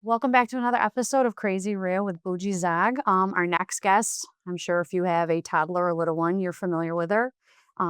Welcome back to another episode of Crazy Real with Bugge Zogg. Our next guest, I'm sure if you have a toddler or little one, you're familiar with her.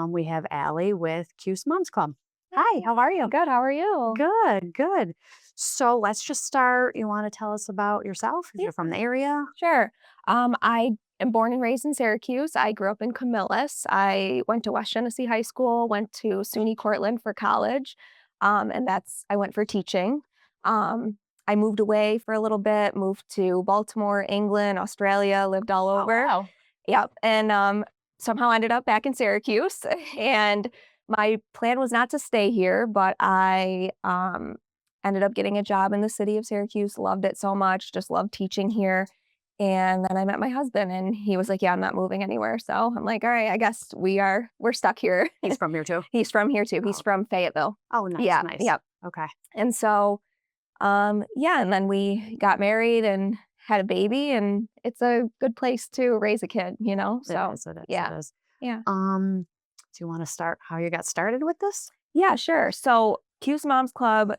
We have Allie with Cuse Moms Club. Hi, how are you? Good. How are you? Good, good. So let's just start. You want to tell us about yourself? If Yeah. you're from the area? Sure. I am born and raised in Syracuse. I grew up in Camillus. I went to West Genesee High School, went to SUNY Cortland for college, and I went for teaching. Um, I moved away for a little bit, moved to Baltimore, England, Australia, lived all Oh, over. wow. Yep, and somehow ended up back in Syracuse. And my plan was not to stay here, but I ended up getting a job in the city of Syracuse. Loved it so much. Just loved teaching here. And then I met my husband, and he was like, "Yeah, I'm not moving anywhere." So I'm like, "All right, I guess we're stuck here." He's from here too. He's from here too. He's Oh, from Fayetteville. oh, nice, Yeah, nice. yep. Okay. And so, yeah, and then we got married and had a baby, and it's a good place to raise a kid, you know? It So, is, it is, yeah, it is. yeah. Do you want to start how you got started with this? Yeah, sure. So, Cuse Moms Club,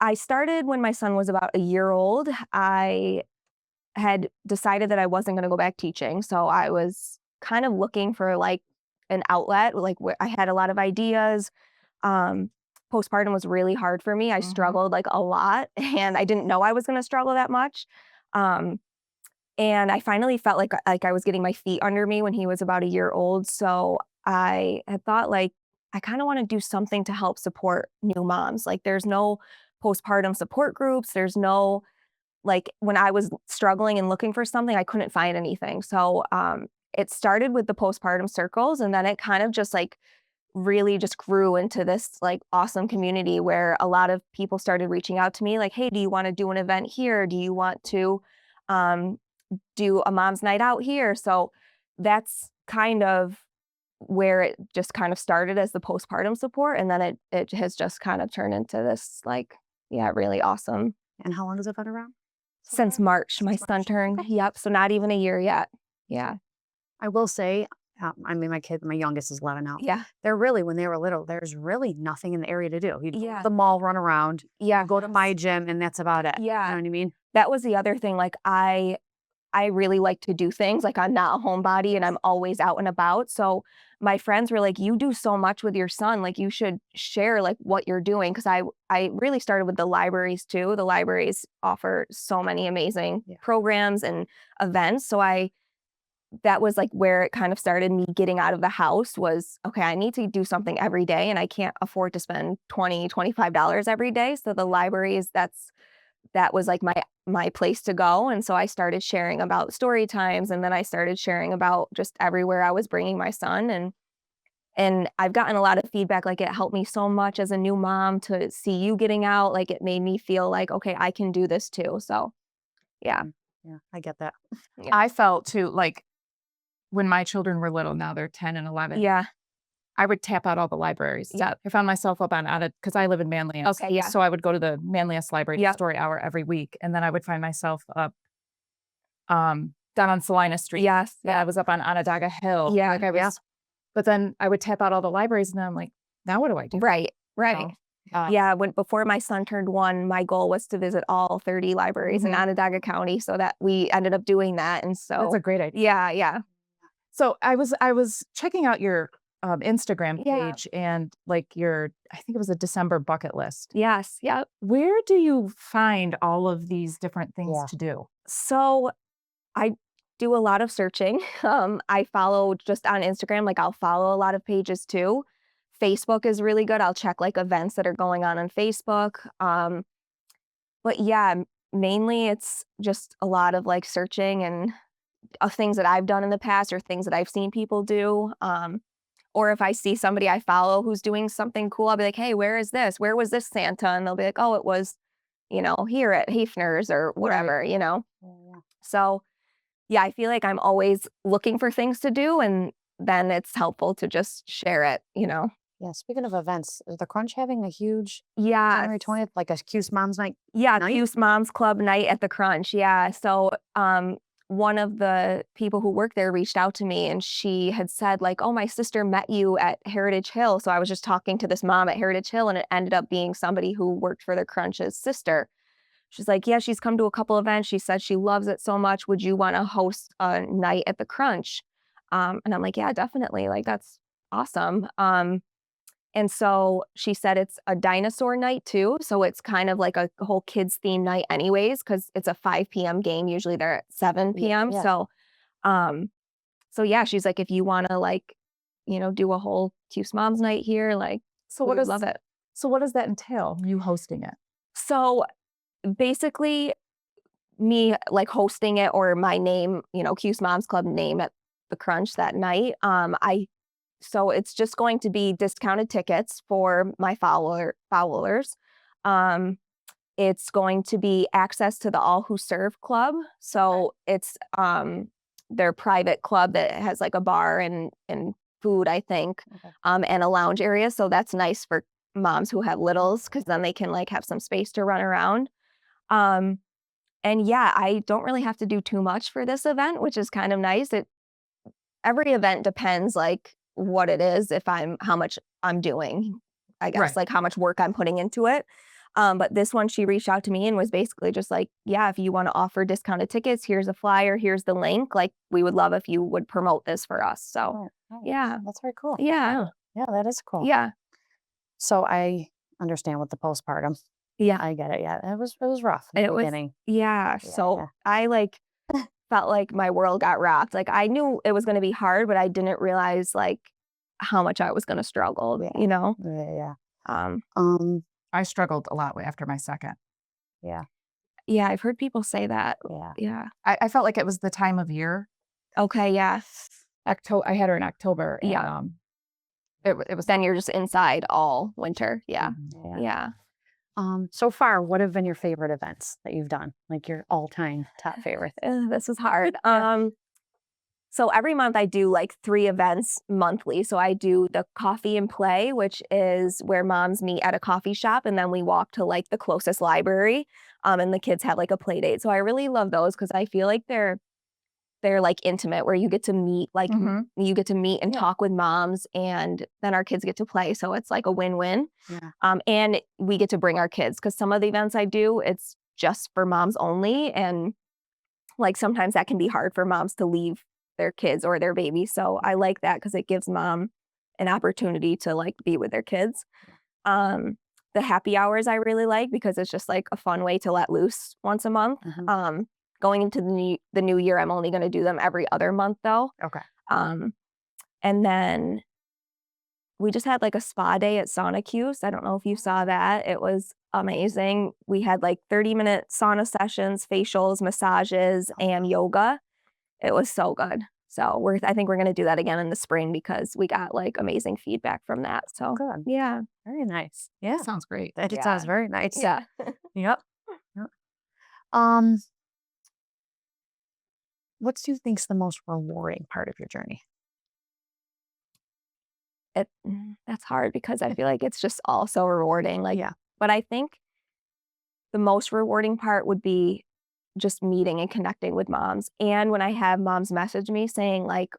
I started when my son was about a year old. I had decided that I wasn't going to go back teaching. So, I was kind of looking for like an outlet, like where I had a lot of ideas. Um, Postpartum was really hard for me. I Hmm. struggled like a lot, and I didn't know I was going to struggle that much. Um, and I finally felt like I was getting my feet under me when he was about a year old. So I had thought like I kind of want to do something to help support new moms. Like there's no postpartum support groups. There's no like when I was struggling and looking for something, I couldn't find anything. So it started with the postpartum circles, and then it kind of just like really just grew into this like awesome community where a lot of people started reaching out to me like, "Hey, do you want to do an event here? Do you want to um, do a mom's night out here?" So that's kind of where it just kind of started as the postpartum support, and then it has just kind of turned into this like, yeah, really awesome. And how long has it been around so Since far? March, my Since son March. turned, Okay. yep, so not even a year yet. Yeah. I will say, I mean, my youngest is 11 now. Yeah. They're really, when they were little, there's really nothing in the area to do. You'd go to Yeah. the mall, run around, Yeah. go to my gym, and that's about it. You Yeah. know what I mean? That was the other thing, like, I really like to do things, like, I'm not a homebody and I'm always out and about, so my friends were like, "You do so much with your son, like, you should share, like, what you're doing." 'Cause I really started with the libraries too. The libraries offer so many amazing Yeah. programs and events, so that was, like, where it kind of started me getting out of the house was, "Okay, I need to do something every day, and I can't afford to spend $20, $25 every day," so the libraries, that was, like, my place to go, and so I started sharing about story times, and then I started sharing about just everywhere I was bringing my son, and I've gotten a lot of feedback, like, it helped me so much as a new mom to see you getting out, like, it made me feel like, "Okay, I can do this too," so, yeah. Yeah, I get that. Yeah. I felt too, like, when my children were little, now they're 10 and 11, Yeah. I would tap out all the libraries. Yep. I found myself up on because I live in Manlius. Okay, yeah. So I would go to the Manlius Library Yep. Story Hour every week, and then I would find myself up, down on Salina Street. Yes. Yeah, I was up on Onondaga Hill. Yeah. Like, I was but then I would tap out all the libraries, and then I'm like, "Now what do I do?" Right, right. So, Yeah, before my son turned 1, my goal was to visit all 30 libraries in Mhm. Onondaga County, so that we ended up doing that, and so that's a great idea. yeah, yeah. So I was checking out your, Instagram Yeah. page and, like, I think it was a December bucket list. Yes, yep. Where do you find all of these different things Yeah. to do? So, I do a lot of searching. I follow just on Instagram, like, I'll follow a lot of pages too. Facebook is really good, I'll check, like, events that are going on Facebook, but yeah, mainly it's just a lot of, like, searching and, things that I've done in the past or things that I've seen people do, or if I see somebody I follow who's doing something cool, I'll be like, "Hey, where is this? Where was this Santa?" And they'll be like, "Oh, it was, here at Hafner's or whatever," you know? Yeah. So, yeah, I feel like I'm always looking for things to do, and then it's helpful to just share it, you know? Yeah, speaking of events, is the Crunch having a huge Yeah. January 20th, like a Cuse Moms Night? Yeah, Night? Cuse Moms Club night at the Crunch, yeah. So, one of the people who worked there reached out to me, and she had said, like, "Oh, my sister met you at Heritage Hill." So I was just talking to this mom at Heritage Hill, and it ended up being somebody who worked for the Crunch's sister. she's like, yeah, she's come to a couple events. She said she loves it so much. Would you want to host a night at the Crunch? And I'm like, yeah, definitely. Like, that's awesome. And so she said it's a dinosaur night too. So it's kind of like a whole kids theme night anyways, because it's a 5 p.m. game. Usually they're at 7 p.m. Yeah. So yeah, she's like, if you want to like, do a whole Cuse Moms night here, like, So we would love it. So what does that entail? You hosting it? So basically me like hosting it or my name, Cuse Moms Club name at the Crunch that night. So it's just going to be discounted tickets for my followers. It's going to be access to the All Who Serve Club. So it's their private club that has like a bar and food, I think, and a lounge area. So that's nice for moms who have littles because then they can like have some space to run around. And yeah, I don't really have to do too much for this event, which is kind of nice. Every event depends like what it is, how much I'm doing, I guess, Right. like how much work I'm putting into it. But this one, she reached out to me and was basically just like, yeah, if you want to offer discounted tickets, here's a flyer, here's the link. Like, we would love if you would promote this for us. So, yeah. That's very cool. Yeah. Yeah, that is cool. Yeah. So I understand with the postpartum. Yeah. I get it. Yeah, it was rough in It the was, beginning. yeah. So I like felt like my world got rocked. Like, I knew it was going to be hard, but I didn't realize like how much I was going to struggle, Yeah. I struggled a lot after my second. Yeah. Yeah, I've heard people say that. Yeah. Yeah. I felt like it was the time of year. Okay, yeah. I had her in October. And, Yeah. It was Then you're just inside all winter. Yeah. Yeah. Yeah. So far, what have been your favorite events that you've done? Like your all-time top favorite? This is hard. So every month I do like 3 events monthly. So I do the Coffee and Play, which is where moms meet at a coffee shop and then we walk to like the closest library, and the kids have like a play date. So I really love those because I feel like they're like intimate where you get to meet you get to meet and talk with moms and then our kids get to play. So it's like a win-win. Yeah. And we get to bring our kids because some of the events I do, it's just for moms only. And like sometimes that can be hard for moms to leave their kids or their baby. So I like that because it gives mom an opportunity to like be with their kids. The happy hours I really like because it's just like a fun way to let loose once a month. Going into the new year, I'm only going to do them every other month though. Okay. And then we just had like a spa day at Syracuse. I don't know if you saw that. It was amazing. We had like 30-minute sauna sessions, facials, massages, and yoga. It was so good. So I think we're going to do that again in the spring because we got like amazing feedback from that. So Good. yeah. Very nice. Yeah. That sounds great. That sounds very nice. Yeah. Yep. What do you think's the most rewarding part of your journey? That's hard because I feel like it's just all so rewarding. Like, but I think the most rewarding part would be just meeting and connecting with moms. And when I have moms message me saying like,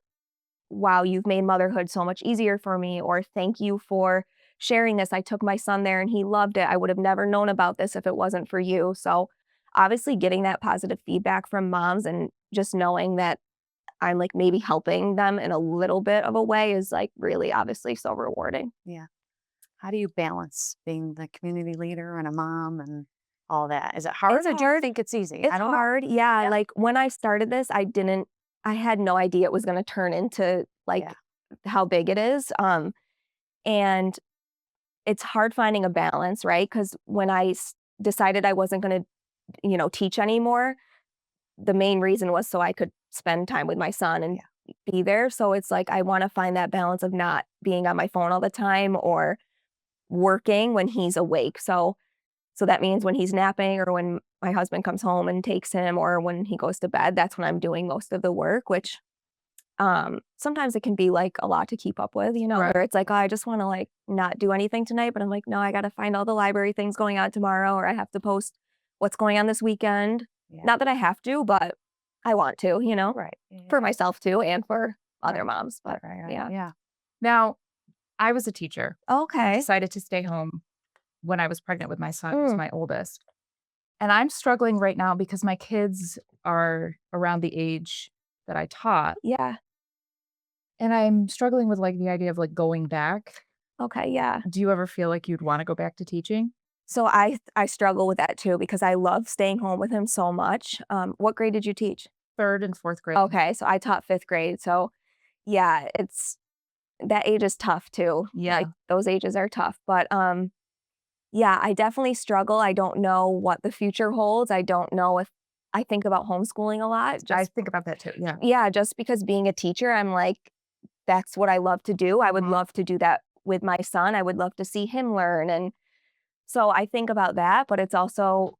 wow, you've made motherhood so much easier for me, or thank you for sharing this. I took my son there and he loved it. I would have never known about this if it wasn't for you. So obviously getting that positive feedback from moms and just knowing that I'm like maybe helping them in a little bit of a way is like really obviously so rewarding. Yeah. How do you balance being the community leader and a mom and all that? Is it hard It's or do you hard. think it's easy? It's I don't know. hard. Yeah. Like when I started this, I had no idea it was going to turn into like how big it is. And it's hard finding a balance, right? Because when I decided I wasn't going to, teach anymore, the main reason was so I could spend time with my son and be there. So it's like, I want to find that balance of not being on my phone all the time or working when he's awake. So that means when he's napping or when my husband comes home and takes him or when he goes to bed, that's when I'm doing most of the work, which sometimes it can be like a lot to keep up with, where it's like, oh, I just want to like not do anything tonight, but I'm like, no, I got to find all the library things going on tomorrow, or I have to post what's going on this weekend. Not that I have to, but I want to, for myself too, and for other moms. But Yeah. Now, I was a teacher. Okay. Decided to stay home when I was pregnant with my son, who's my oldest. And I'm struggling right now because my kids are around the age that I taught. Yeah. And I'm struggling with like the idea of like going back. Okay. Yeah. Do you ever feel like you'd want to go back to teaching? So I struggle with that too because I love staying home with him so much. What grade did you teach? 3rd and 4th grade. Okay, so I taught 5th grade. So yeah, it's that age is tough too. Yeah. Like those ages are tough. But yeah, I definitely struggle. I don't know what the future holds. I don't know if I think about homeschooling a lot. I Just think about that too. Yeah. yeah, just because being a teacher, I'm like, that's what I love to do. I would love to do that with my son. I would love to see him learn. And so I think about that, but it's also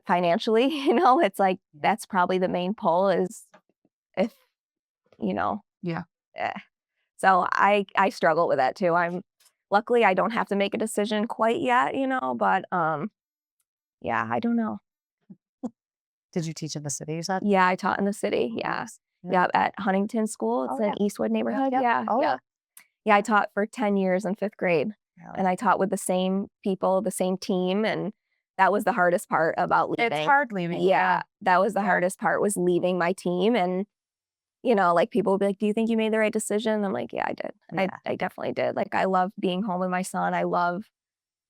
financially, it's like that's probably the main pull is if, you know, Yeah. eh. So I struggle with that too. Luckily I don't have to make a decision quite yet, but yeah, I don't know. Did you teach in the city, you said? Yeah, I taught in the city. Oh, Yeah. nice. Yeah, at Huntington School. It's Oh, an Eastwood neighborhood. yep. Yeah. Oh, yeah. yeah. Yeah, I taught for 10 years in 5th grade. Really? And I taught with the same people, the same team, and that was the hardest part about leaving. It's hard leaving. Yeah, that was the hardest part was leaving my team. And, like people would be like, do you think you made the right decision? I'm like, yeah, I did. Yeah. I definitely did. Like, I love being home with my son. I love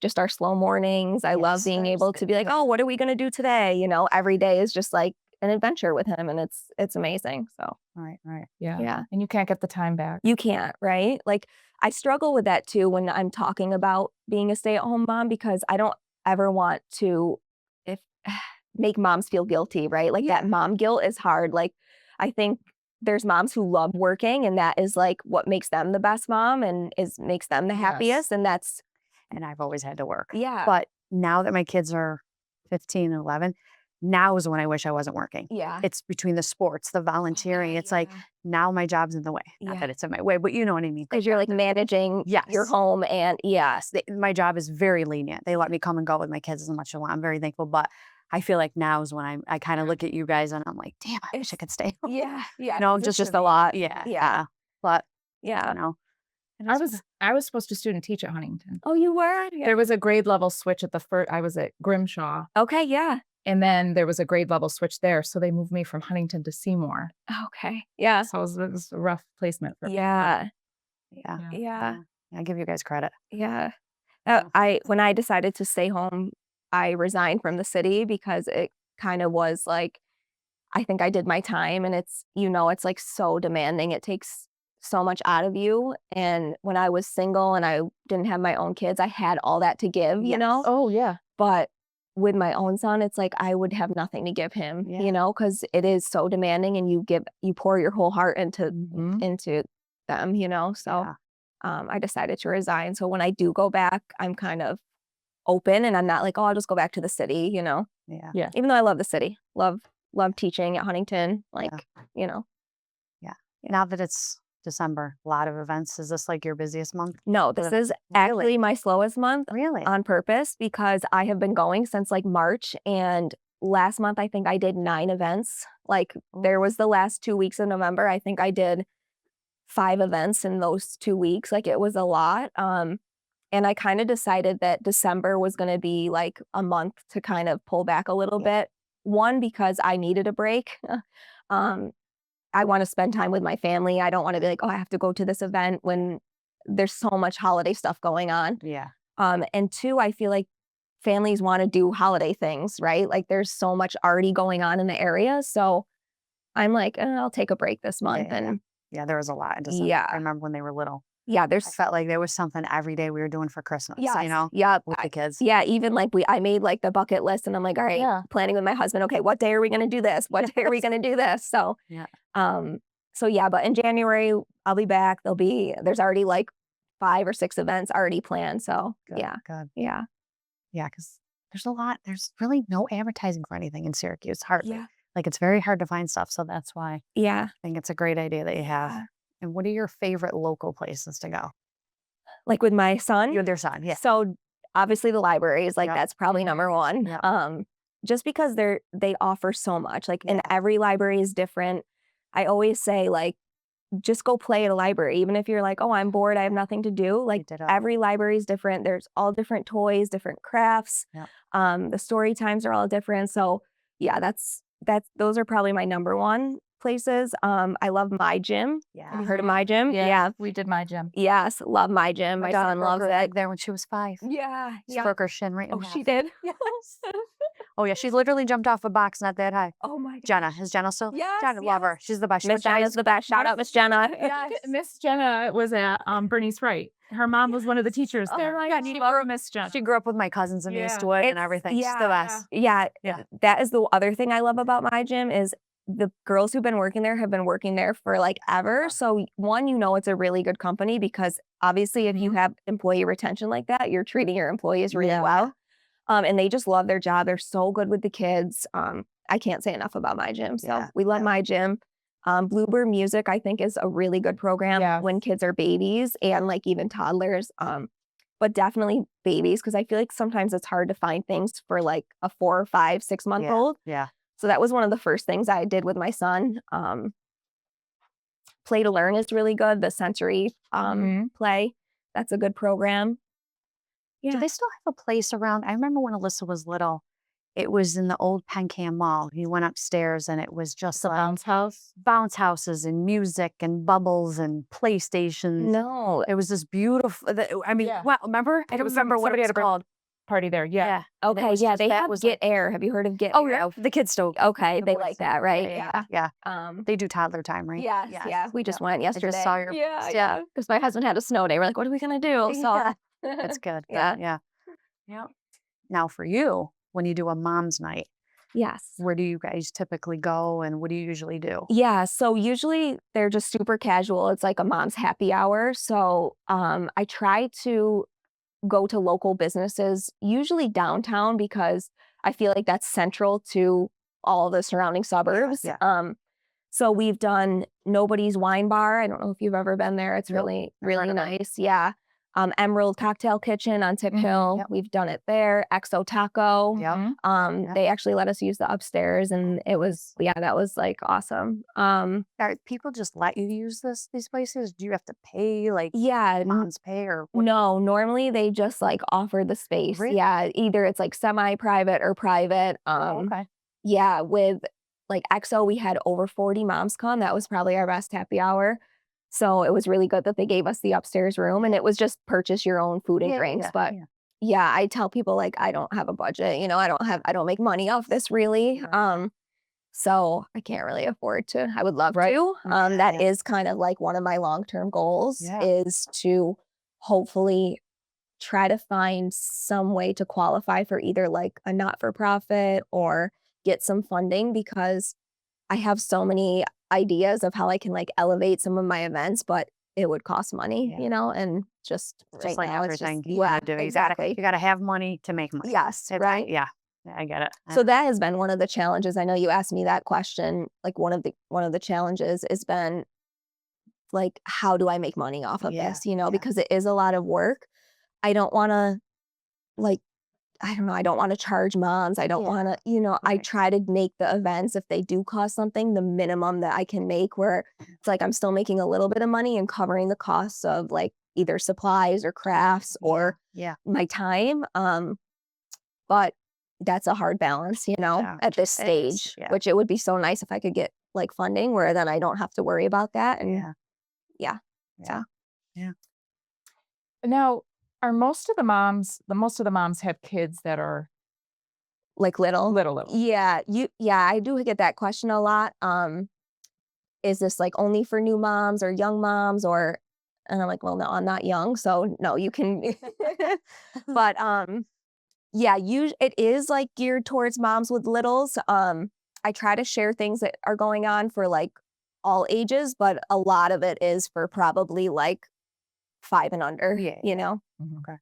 just our slow mornings. I love Yes, being that's able to be like, oh, what are we going to do today? Every day is just like an adventure with him. And it's amazing. So, Right. Yeah. yeah. And you can't get the time back. You can't, right? Like, I struggle with that too when I'm talking about being a stay-at-home mom because I don't ever want to make moms feel guilty, right? Like that mom guilt is hard. Like, I think there's moms who love working and that is like what makes them the best mom and makes them the happiest. And that's, And I've always had to work. yeah. But now that my kids are 15 and 11, now is when I wish I wasn't working. Yeah. It's between the sports, the volunteering. It's like now my job's in the way. Not that it's in my way, but you know what I mean. Because you're like managing your Yes. home and yes. My job is very lenient. They let me come and go with my kids as much as I want. I'm very thankful. But I feel like now is when I kind of look at you guys and I'm like, damn, I wish I could stay home. Yeah. Yeah. No, It's just a lot. Yeah. Yeah. But, Yeah. you know. I was supposed to student teach at Huntington. Oh, you were? Yeah. There was a grade level switch at the first. I was at Grimshaw, Okay. Yeah. and then there was a grade level switch there, so they moved me from Huntington to Seymour. Okay. Yeah. So it was a rough placement for me. Yeah. Yeah. Yeah. I give you guys credit. Yeah. Yeah. When I decided to stay home, I resigned from the city because it kind of was like, I think I did my time and it's like so demanding. It takes so much out of you. And when I was single and I didn't have my own kids, I had all that to give, Oh yeah. but with my own son, it's like I would have nothing to give him, because it is so demanding and you pour your whole heart into them, so Yeah. I decided to resign. So when I do go back, I'm kind of open and I'm not like, oh, I'll just go back to the city, Yeah. even though I love the city, love teaching at Huntington, like, Yeah. Now that it's December, a lot of events. Is this like your busiest month? No, this is actually my slowest month Really? on purpose because I have been going since like March and last month I think I did 9 events. Like there was the last 2 weeks of November. I think I did 5 events in those 2 weeks. Like it was a lot. And I kind of decided that December was going to be like a month to kind of pull back a little bit. One, because I needed a break. I want to spend time with my family. I don't want to be like, oh, I have to go to this event when there's so much holiday stuff going on. Yeah. And 2, I feel like families want to do holiday things, right? Like there's so much already going on in the area. So I'm like, I'll take a break this month. Yeah, there was a lot in December. Yeah. I remember when they were little. Yeah, I felt like there was something every day we were doing for Christmas, Yeah. with the kids. Yeah, even like I made like the bucket list and I'm like, all right, planning with my husband, okay, what day are we going to do this? What day are we going to do this? So, but in January, I'll be back. There's already like 5 or 6 events already planned. So Good. Yeah. Yeah, because there's a lot. There's really no advertising for anything in Syracuse. Hardly. Yeah. Like it's very hard to find stuff. So that's why Yeah. I think it's a great idea that you have. Yeah. And what are your favorite local places to go? Like with my son. You and their son, yeah. So obviously the library is like, Yep. that's probably number 1. Yep. Just because they offer so much, like and every library is different. I always say like just go play at a library. Even if you're like, oh, I'm bored, I have nothing to do. Like it up. every library is different. There's all different toys, different crafts. Yep. The story times are all different. So yeah, those are probably my number one places. I love my gym. Yeah. Have you heard of my gym? Yeah. We did my gym. Yes, love my gym. My daughter son broke loves her it. leg there when she was 5. Yeah. She broke her shin right in Oh, half. she did? Yes. Oh yeah, she's literally jumped off a box not that high. Oh my God. Jenna, is Jenna still? Yes, Jenna, love her. She's the best. She Miss went to high Jenna's the best. Shout out Miss Jenna. Yes. Miss Jenna was at Bernice Wright. Her mom was one of the teachers there. my Yeah, God. she loved Miss Jenna. She grew up with my cousins in Yeah. Eastwood and It's- everything. She's the best. Yeah. Yeah. That is the other thing I love about my gym is the girls who've been working there have been working there for like ever. So one, it's a really good company because obviously if you have employee retention like that, you're treating your employees really well. And they just love their job. They're so good with the kids. I can't say enough about my gym. So we love my gym. Bluebird Music, I think, is a really good program when kids are babies and like even toddlers. But definitely babies, because I feel like sometimes it's hard to find things for like a 4 or 5, 6 month old. Yeah. So that was one of the first things I did with my son. Play to Learn is really good. The sensory play, that's a good program. Do they still have a place around? I remember when Alyssa was little, it was in the old Pencam Mall. You went upstairs and it was just The bounce house. bounce houses and music and bubbles and PlayStations. No. It was this beautiful. I mean, Yeah. wow, remember? I don't remember what it somebody was had a called. Party there. Yeah. Okay, was yeah, just- they that have was Get Air. Have you heard of Get Oh Air? yeah, the kids still. Okay, the they boys like still- that, right? Yeah. Yeah. They do toddler time, right? Yeah. We just went I yesterday. just saw your. Yeah. Because my husband had a snow day. We're like, what are we gonna do? So Yeah. That's good. Yeah. Yeah. Now for you, when you do a mom's night, yes. where do you guys typically go and what do you usually do? Yeah, so usually they're just super casual. It's like a mom's happy hour. So I try to go to local businesses, usually downtown, because I feel like that's central to all the surrounding suburbs. Yeah. So we've done Nobody's Wine Bar. I don't know if you've ever been there. It's Nope, really, I've heard really of it. nice. Yeah. Emerald Cocktail Kitchen on Tip Hill. Yep. We've done it there. Exo Taco. Yep. Yeah. They actually let us use the upstairs, and it was that was like awesome. Are people just let you use these places? Do you have to pay like moms pay or what? No, normally they just like offer the space. Really? Yeah, either it's like semi-private or private. Okay. Yeah, with like EXO, we had over 40 moms come. That was probably our best happy hour. So it was really good that they gave us the upstairs room, and it was just purchase your own food and drinks. But yeah, I tell people like I don't have a budget. I don't make money off this really. Right. So I can't really afford to. I would love to. That is kind of like one of my long-term goals is to hopefully try to find some way to qualify for either like a not-for-profit or get some funding, because I have so many ideas of how I can like elevate some of my events, but it would cost money, and just right like now everything it's just, you gotta do. exactly. You gotta have money to make money. Yes, right. Yeah, I get it. So that has been one of the challenges. I know you asked me that question. Like one of the challenges has been like, how do I make money off of this? Because it is a lot of work. I don't want to I don't want to charge moms. I don't want to, I try to make the events, if they do cost something, the minimum that I can make, where it's like I'm still making a little bit of money and covering the costs of like either supplies or crafts or my time. But that's a hard balance, at this stage, which it would be so nice if I could get like funding where then I don't have to worry about that. And Now, are most of the moms have kids that are like little? Yeah. I do get that question a lot. Is this like only for new moms or young moms, and I'm like, well, no, I'm not young. So no, you can, but, it is like geared towards moms with littles. I try to share things that are going on for like all ages, but a lot of it is for probably like 5 and under, Okay.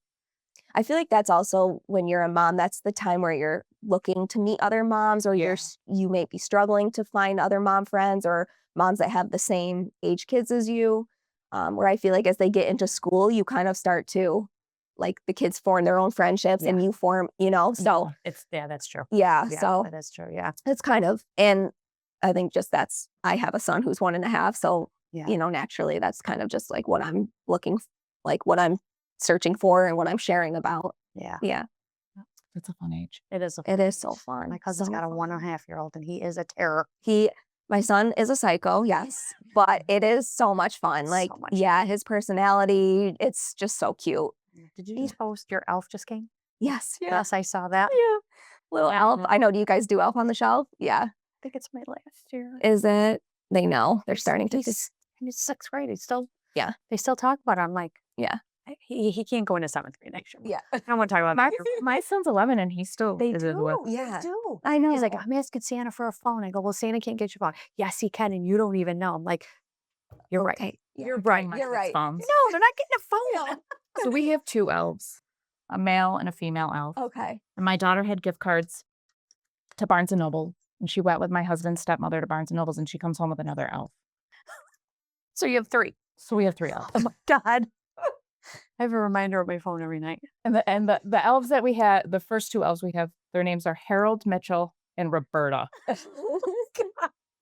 I feel like that's also when you're a mom, that's the time where you're looking to meet other moms, or you may be struggling to find other mom friends or moms that have the same age kids as you. Where I feel like as they get into school, you kind of start to like the kids form their own friendships and you form, so that's true. So that is true. Yeah. it's kind of, and I think just I have a son who's 1.5, so Yeah. you know, naturally that's kind of just like what I'm what I'm searching for and what I'm sharing about. Yeah. Yeah. It's a fun age. It is. It is so fun. My cousin's So got a fun. 1.5-year-old and he is a terror. My son is a psycho, yes, but it is so much fun. Like, So much yeah, his personality, it's just so cute. Did you just post your elf just came? Yes. Yeah. Yes, I saw that. Yeah. Little Yeah. elf. I know. Do you guys do elf on the shelf? Yeah. I think it's my last year. Is it? They know. They're starting to. He's in his 6th grade. He's still. Yeah. They still talk about it. I'm like, Yeah. He can't go into 7th grade next year. Yeah. I don't want to talk about My, that. my son's 11 and he still They is do. into it. Yeah. They do. I know. He's like, I'm asking Santa for a phone. I go, well, Santa can't get your phone. Yes, he can, and you don't even know. I'm like, you're right. Okay. Yeah. You're right. You're You're right. right. Phones. No, they're not getting a phone. So we have 2 elves, a male and a female elf. Okay. And my daughter had gift cards to Barnes & Noble. And she went with my husband's stepmother to Barnes & Noble's and she comes home with another elf. So you have 3. So we have 3 elves. Oh my God. I have a reminder on my phone every night. And the elves that we had, the first 2 elves we have, their names are Harold, Mitchell, and Roberta.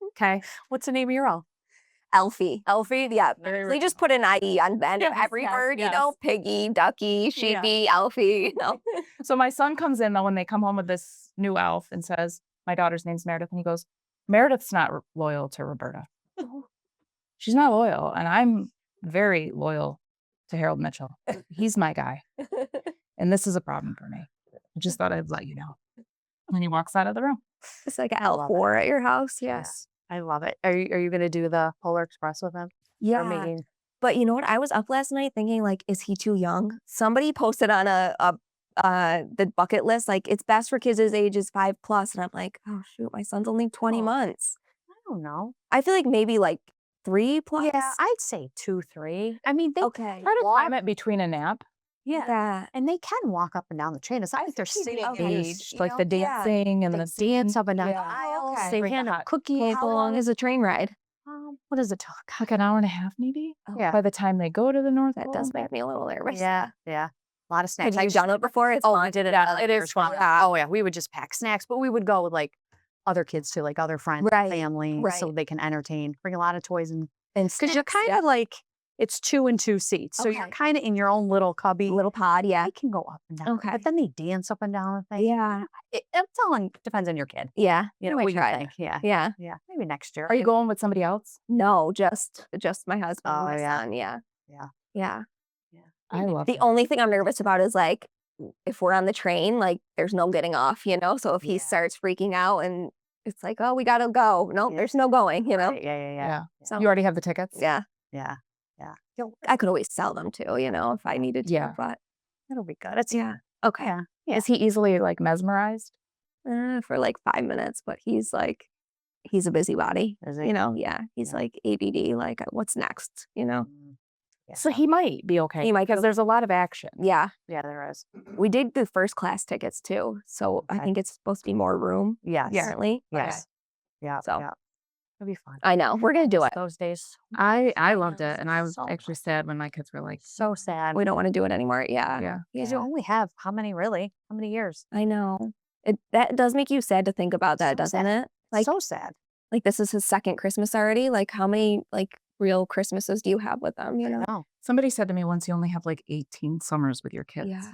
Okay. What's the name of your elf? Elfie. Elfie. Yeah. Very They just put an IE on the end of Yes, every yes, word, you yes. know, piggy, ducky, sheepy, Elfie, you know. So my son comes in though when they come home with this new elf and says, my daughter's name's Meredith. And he goes, Meredith's not loyal to Roberta. She's not loyal. And I'm very loyal to Harold Mitchell. He's my guy. And this is a problem for me. I just thought I'd let you know. And he walks out of the room. It's like an love elf war at your house. Yeah. Yes. I love it. Are you going to do the Polar Express with him? Yeah. Or maybe But you know what? I was up last night thinking, like, is he too young? Somebody posted on the bucket list, like, it's best for kids as ages 5+. And I'm like, oh shoot, my son's only 20 Oh. months. I don't know. I feel like maybe like 3+. Yeah, I'd say 2, 3. I mean, they Okay. Try to walk. time it between a nap. Yeah. And they can walk up and down the train. It's not like they're think sitting they in do. Aged, You like know? the Yeah. dancing and They the dance up and down the Yeah. aisles. okay. They Bring the hand out hot cookies. How long is a train ride? What is it? like an hour and a half maybe. Yeah. By the time they go to the North That Pole. does make me a little nervous. Yeah. A lot of snacks. Have you done it before? It's Oh, fun. we did it. Yeah, It is fun. Yeah. Oh, yeah. We would just pack snacks, but we would go with like other kids too, like other friends, Right, family, so right. they can entertain. Bring a lot of toys and And because you're snacks, kind yeah. of like it's 2 and 2 seats, so you're Okay. kind of in your own little cubby. little pod, yeah. They can go up and down. Okay. But then they dance up and down the thing. Yeah. It's all depends on your kid. Yeah. You know, might what you try it. think. Yeah. Yeah. Yeah. Maybe next year. Are you going with somebody else? No, just my husband and Oh, my yeah. son. Yeah. Yeah. Yeah. I love The it. only thing I'm nervous about is like if we're on the train, like there's no getting off, you know? So if he Yeah. starts freaking out and it's like, oh, we gotta go. No, Yeah. there's no going, you know? Right, Yeah. Yeah. So You already have the tickets? yeah. Yeah. I could always sell them too, you know, if I needed to. Yeah. But It'll be good. It's yeah. Okay. Yeah. Yeah. Is he easily like mesmerized? For like 5 minutes, but he's a busybody. Is he? You know, yeah. He's Yeah. like ABD, like what's next? You know? Yeah. So he might be okay. He might because be- there's a lot of action. Yeah. Yeah, there is. We did the first class tickets too. So I Okay. think it's supposed to be more room, Yes. apparently. Yes. Yeah. So- yeah. It'll be fun. I know. We're gonna do it. Those days. I loved it. And I was So actually sad when my kids were like, So sad. We don't want to do it anymore. Yeah. yeah. Because you Yeah. only have how many really? How many years? I know. That does make you sad to think about that, So doesn't sad. it? Like so sad. like this is his second Christmas already. Like how many like real Christmases do you have with them, you know? No. Somebody said to me once, you only have like 18 summers with your kids. Yeah.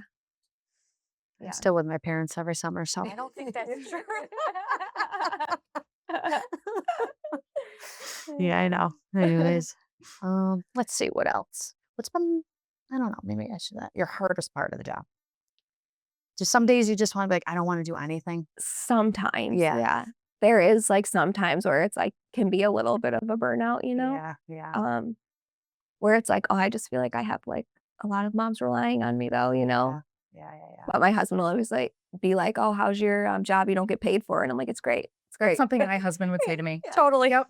I'm still with my parents every summer, so I don't think that's true. yeah, I know. Anyways, let's see what else. What's been? I don't know. Maybe I should. Your hardest part of the job. Just some days you just want to be like, I don't want to do anything. Sometimes. Yeah. Yeah. There is like sometimes where it's like can be a little bit of a burnout, you know? Yeah. Where it's like, oh, I just feel like I have like a lot of moms relying on me though, you know? Yeah. But my husband will always like be like, oh, how's your job you don't get paid for? And I'm like, it's great. It's great. Something my husband would say to me. Totally. Yep.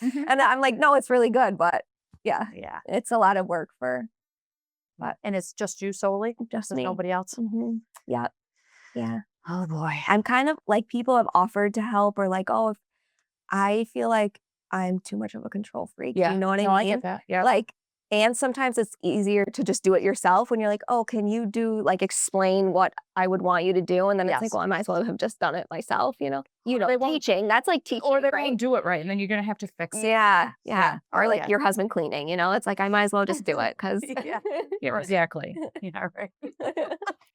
And I'm like, no, it's really good. But yeah, Yeah. it's a lot of work for And it's just you solely. just There's me. nobody else. Mhm. Yeah. Yeah. Oh boy. I'm kind of like people have offered to help or like, oh, if I feel like I'm too much of a control freak. Yeah. You know what No, I I mean? get that. Yeah. Like, And sometimes it's easier to just do it yourself when you're like, oh, can you explain what I would want you to do? And then it's like, Yes. well, I might as well have just done it myself, they won't- teaching. That's like teaching, Or they right? won't do it right, and then you're gonna have to fix it. Yeah. Or Oh, like yeah. your husband cleaning, it's like, I might as well just do it because. Yeah. Yeah, exactly. Yeah, right.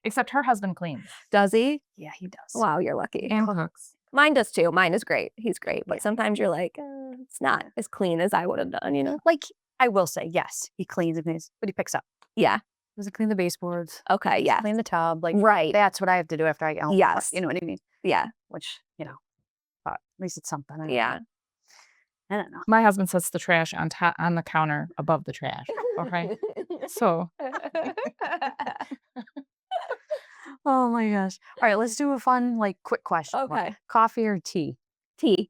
Except her husband cleans Does he? Yeah, he does. Wow, you're lucky. and cooks. Mine does too. Mine is great. He's great. But Yeah. sometimes you're like, it's not as clean as I would have done, Like, I will say, yes, he cleans and cleans, but he picks up. Yeah. He doesn't clean the baseboards. Okay. Yeah. Clean the tub. Like, Right. that's what I have to do after I get home. Yes. You know what I mean? Yeah. Which, but at least it's something. I don't Yeah. know. I don't know. My husband sets the trash on the counter above the trash. Okay. So Oh my gosh. All right, let's do a fun, quick question. Okay. Coffee or tea? Tea.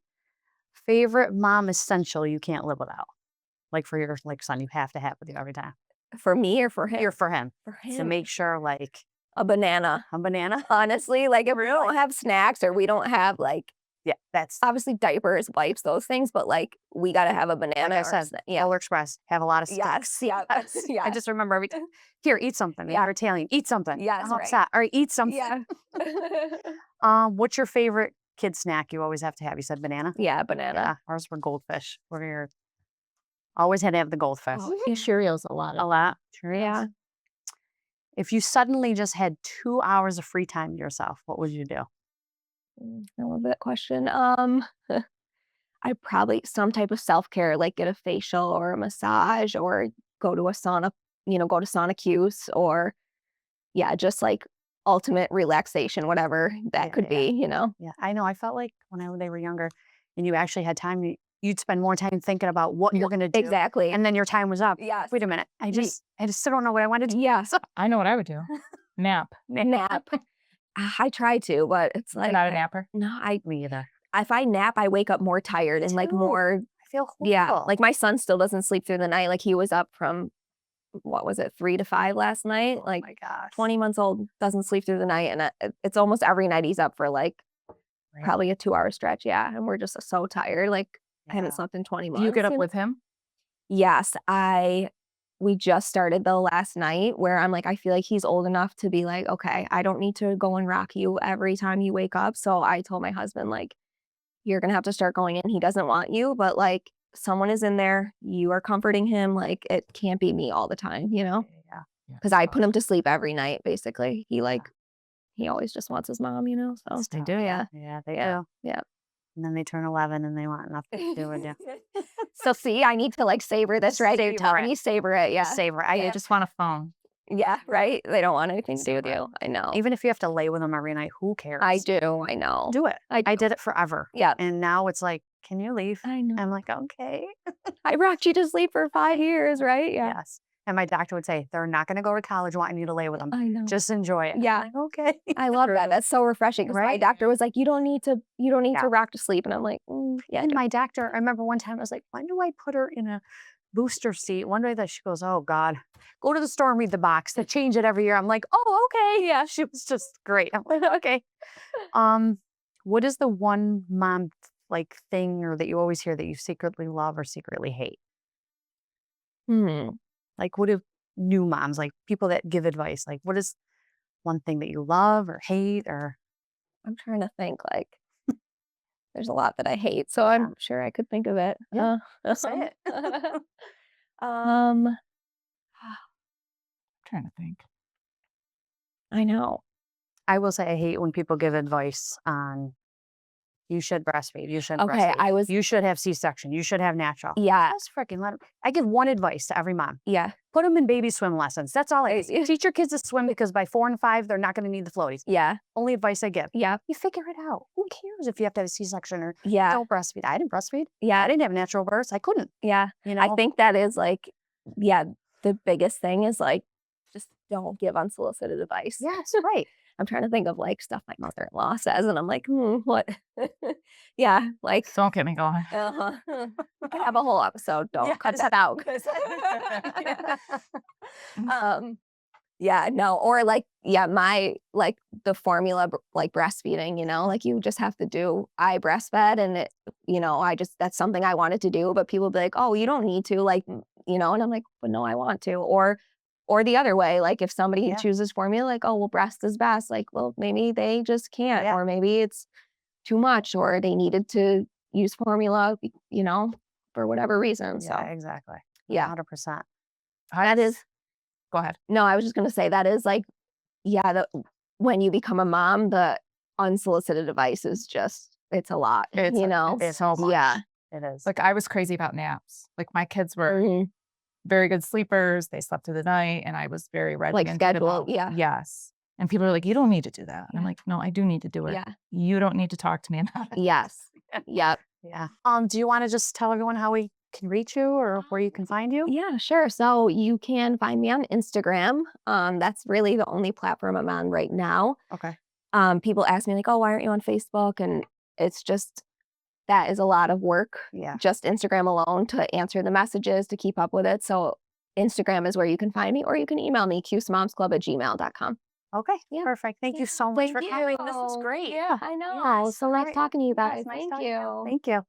Favorite mom essential you can't live without? Like for your son, you have to have with you every time. For me or for him? Here for him. For To make sure, a banana. a banana. Honestly, if we don't have snacks or we don't have Yeah, that's obviously diapers, wipes, those things, but we got to have a banana. like I said. Polar Express have a lot of Yes. sticks. Yeah. Yes. Yeah. I just remember every time. Here, eat something. Yeah. You're Italian. Eat something. Yes, I'm right. upset. All right, eat something. Yeah. What's your favorite kid snack you always have to have? You said banana? Yeah. Banana. Yeah. Ours were goldfish. Always had to have the goldfish. Cheerios a lot. A lot. Sure is. Yeah. If you suddenly just had 2 hours of free time to yourself, what would you do? I love that question. I probably some type of self-care, like get a facial or a massage or go to a sauna, go to sauna Cuse or just ultimate relaxation, whatever that Yeah, could yeah. be, Yeah, I know. I felt like they were younger and you actually had time, you'd spend more time thinking about what you're going to do. Exactly. And then your time was up. Yes. Wait a minute. I still don't know what I wanted to do. Yeah. I know what I would do. Nap. Nap. I try to, but it's You're like not a napper. no, Me either. if I nap, I wake up more tired and too. more. I feel horrible. Yeah, my son still doesn't sleep through the night. He was up from what was it, 3 to 5 last night? Oh my gosh. 20 months old, doesn't sleep through the night, and it's almost every night he's up for probably a 2-hour stretch. Yeah, and we're just so tired. I haven't slept in 20 months. Do you get up with him? Yes, we just started the last night where I'm I feel like he's old enough to be okay, I don't need to go and rock you every time you wake up. So I told my husband, you're going to have to start going in. He doesn't want you, but someone is in there. You are comforting him. It can't be me all the time, Yeah. because I put him to sleep every night, basically. He always just wants his mom, so. They do. Yeah. Yeah, they Yeah. do. Yeah. And then they turn 11 and they want nothing to do with you. So see, I need to savor this, right? Savor You tell it. me, savor it. Yeah. Savor. I just want a phone. Yeah, right? They don't want anything to do with Savor it. you. I know. Even if you have to lay with them every night, who cares? I do. I know. Do it. I I did it forever. Yeah. And now it's can you leave? I know. I'm okay. I rocked you to sleep for 5 years, right? Yeah. Yes. And my doctor would say, they're not going to go to college wanting you to lay with them. I know. Just enjoy it. Yeah. I'm okay. I love that. That's so refreshing. Because my Right? doctor was like, you don't need to Yeah. rock to sleep. And I'm like, yeah. And my doctor, I remember one time I was like, when do I put her in a booster seat? One day that she goes, oh God, go to the store and read the box. They change it every year. I'm like, oh, okay. Yeah. She was just great. I'm like, okay. What is the one mom thing or that you always hear that you secretly love or secretly hate? What do new moms, people that give advice, what is one thing that you love or hate or? I'm trying to think there's a lot that I hate. So I'm sure I could think of it. Yeah. Say it. I'm trying to think. I know. I will say I hate when people give advice on you should breastfeed. You should Okay, breastfeed. You should have C-section. You should have natural. Yeah. Just freaking let them. I give one advice to every mom. Yeah. Put them in baby swim lessons. That's all I say. Teach your kids to swim because by 4 and 5, they're not going to need the floaties. Yeah. Only advice I give. Yeah. You figure it out. Who cares if you have to have a C-section or Yeah. don't breastfeed? I didn't breastfeed. Yeah. I didn't have natural births. I couldn't. Yeah. I think that is the biggest thing is just don't give unsolicited advice. Yes, right. I'm trying to think of stuff my mother-in-law says, and I'm like, what? Yeah, Don't get me going. we can have a whole episode. Don't cut that out. Yeah, no, or like, yeah, like the formula, like breastfeeding, like you just have to do, I breastfed and it, that's something I wanted to do, but people be like, oh, you don't need to, like, and I'm like, but no, I want to. Or the other way, like if somebody Yeah. chooses formula, like, oh, well, breast is best. Like, well, maybe they just can't, Yeah. or maybe it's too much, or they needed to use formula, for whatever reason. Yeah, So exactly. yeah, 100%. that is, Go ahead. no, I was just going to say that is like, yeah, when you become a mom, the unsolicited advice is just, it's a lot, It's so much. Yeah. It is. Like I was crazy about naps. Like my kids were Mhm. very good sleepers. They slept through the night, and I was very Like regimented schedule, about yeah. yes. And people are like, you don't need to do that. And I'm Yeah. like, no, I do need to do it. Yeah. You don't need to talk to me about it. Yes. Yep. Yeah. Do you want to just tell everyone how we can reach you or where you can find you? Yeah, sure. So you can find me on Instagram. That's really the only platform I'm on right now. Okay. People ask me like, oh, why aren't you on Facebook? And it's just, that is a lot of work. Yeah. Just Instagram alone to answer the messages, to keep up with it. So Instagram is where you can find me, or you can email me, cusemomsclub@gmail.com. Okay. Yeah. Perfect. Thank you so much Thank for coming. This was you. great. Yeah. I know. Yes. So All nice right. talking to you Yes, guys. nice Thank talking to you. Thank you.